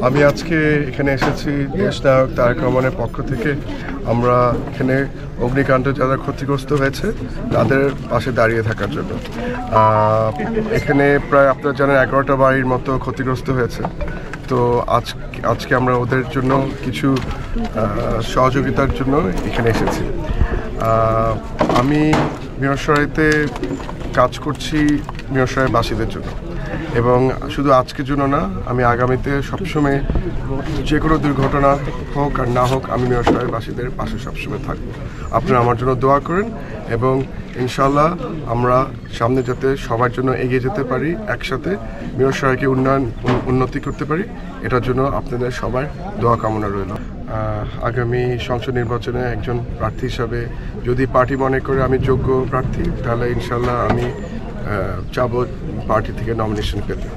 আমি আজকে এখানে এসেছি দেশ নায়ক তারেক রহমানের পক্ষ থেকে। আমরা এখানে অগ্নিকাণ্ডে যারা ক্ষতিগ্রস্ত হয়েছে তাদের পাশে দাঁড়িয়ে থাকার জন্য। এখানে প্রায় আপনারা জানেন 11টা বাড়ির মতো ক্ষতিগ্রস্ত হয়েছে। তো আজকে আমরা ওদের জন্য কিছু সহযোগিতার জন্য এখানে এসেছি। আমি মিরসরাইতে কাজ করছি মিরসরাইবাসীদের জন্য, এবং শুধু আজকের জন্য না, আমি আগামীতে সবসময় যে কোনো দুর্ঘটনা হোক আর না হোক আমি মিরসরাইবাসীদের পাশে সবসময় থাকবো। আপনারা আমার জন্য দোয়া করেন এবং ইনশাল্লাহ আমরা সামনে যাতে সবার জন্য এগিয়ে যেতে পারি, একসাথে মিরসরাইকে উন্নতি করতে পারি, এটার জন্য আপনাদের সবার দোয়া কামনা রইল। আগামী সংসদ নির্বাচনে একজন প্রার্থী হিসাবে যদি পার্টি মনে করে আমি যোগ্য প্রার্থী, তাহলে ইনশাল্লাহ আমি চাবো পার্টি থেকে নমিনেশন পেতে।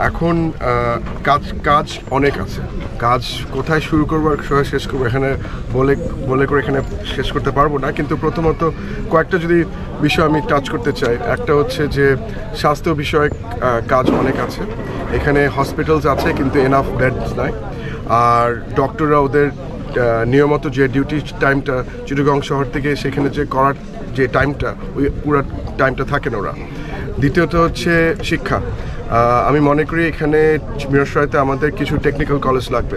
এখন কাজ অনেক আছে। কাজ কোথায় শুরু করবো আর কোথায় শেষ করবো এখানে বলে করে এখানে শেষ করতে পারবো না। কিন্তু প্রথমত কয়েকটা যদি বিষয় আমি টাচ করতে চাই। একটা হচ্ছে যে স্বাস্থ্য বিষয়ক কাজ অনেক আছে। এখানে হসপিটালস আছে কিন্তু এনাফ বেডস নাই, আর ডক্টররা ওদের নিয়মিত যে ডিউটি টাইমটা চিটাগং শহর থেকে সেখানে যে করার যে টাইমটা, ওই পুরো টাইমটা থাকে না ওরা। দ্বিতীয়ত হচ্ছে শিক্ষা। আমি মনে করি এখানে মিরসরাইতে আমাদের কিছু টেকনিক্যাল কলেজ লাগবে।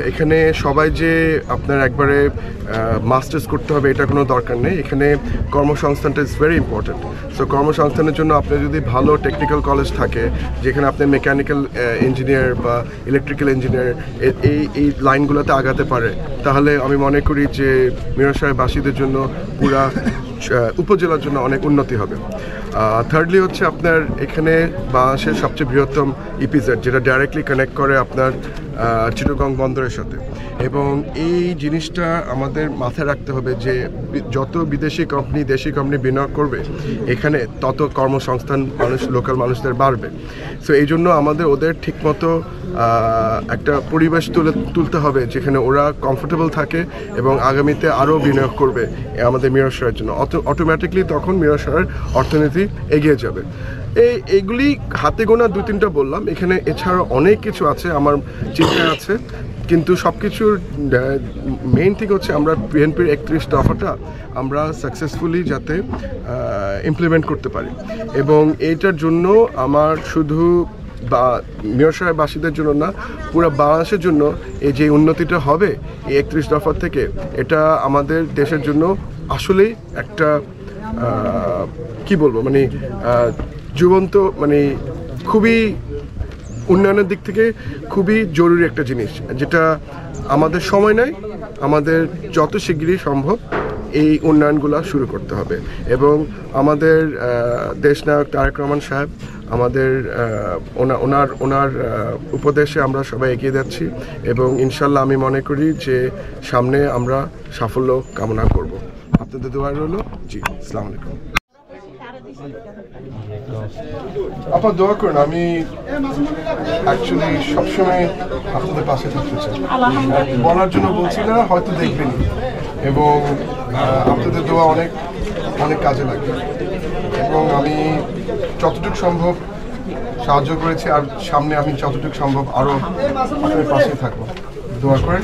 এখানে সবাই যে আপনার একবারে মাস্টার্স করতে হবে এটা কোনো দরকার নেই। এখানে কর্মসংস্থানটা ইজ ভেরি ইম্পর্ট্যান্ট। সো কর্মসংস্থানের জন্য আপনার যদি ভালো টেকনিক্যাল কলেজ থাকে, যেখানে আপনি মেকানিক্যাল ইঞ্জিনিয়ার বা ইলেকট্রিক্যাল ইঞ্জিনিয়ার এই লাইনগুলোতে আগাতে পারে, তাহলে আমি মনে করি যে মিরসরাইবাসীদের জন্য পুরা উপজেলার জন্য অনেক উন্নতি হবে। থার্ডলি হচ্ছে আপনার এখানে বাংলাদেশের সবচেয়ে বৃহত্তম ইপিজেড, যেটা ডাইরেক্টলি কানেক্ট করে আপনার চিটাগং বন্দরের সাথে। এবং এই জিনিসটা আমাদের মাথায় রাখতে হবে যে যত বিদেশি কোম্পানি দেশি কোম্পানি বিনিয়োগ করবে এখানে, তত কর্মসংস্থান লোকাল মানুষদের বাড়বে। সো এই জন্য আমাদের ওদের ঠিকমতো একটা পরিবেশ তুলতে হবে যেখানে ওরা কমফোর্টেবল থাকে এবং আগামীতে আরও বিনিয়োগ করবে আমাদের মিরসরাইয়ের জন্য। অটোমেটিকলি তখন মিরসরাইয়ের অর্থনীতি এগিয়ে যাবে। এইগুলি হাতে গোনা 2-3টা বললাম। এখানে এছাড়া অনেক কিছু আছে আমার চিন্তায় আছে, কিন্তু সব কিছুর মেইন থিং হচ্ছে আমরা বিএনপির 31 দফাটা আমরা সাকসেসফুলি যাতে ইমপ্লিমেন্ট করতে পারি। এবং এইটার জন্য আমার শুধু মিরসরাইবাসীদের জন্য না, পুরো বাংলাদেশের জন্য এই যে উন্নতিটা হবে এই 31 দফা থেকে, এটা আমাদের দেশের জন্য আসলেই একটা কি বলবো, মানে জীবন্ত, মানে খুবই উন্নয়নের দিক থেকে খুবই জরুরি একটা জিনিস, যেটা আমাদের সময় নেই। আমাদের যত শিগগিরই সম্ভব এই উন্নয়নগুলো শুরু করতে হবে। এবং আমাদের দেশনায়ক তারেক রহমান সাহেব, আমাদের ওনার উপদেশে আমরা সবাই এগিয়ে যাচ্ছি এবং ইনশাল্লাহ আমি মনে করি যে সামনে আমরা সাফল্য কামনা করব। আপনাদের দোয়া রইল। জি, আসসালামু আলাইকুম। আপনার দোয়া করুন। আমি অ্যাকচুয়ালি সবসময় আপনাদের পাশে থাকতে চাই। বলার জন্য বলছি না, হয়তো দেখবেনই, এবং আপনাদের দোয়া অনেক অনেক কাজে লাগে। এবং আমি যতটুকু সম্ভব সাহায্য করেছি, আর সামনে আমি যতটুকু সম্ভব আরও আপনাদের পাশে থাকবো। দোয়া করেন।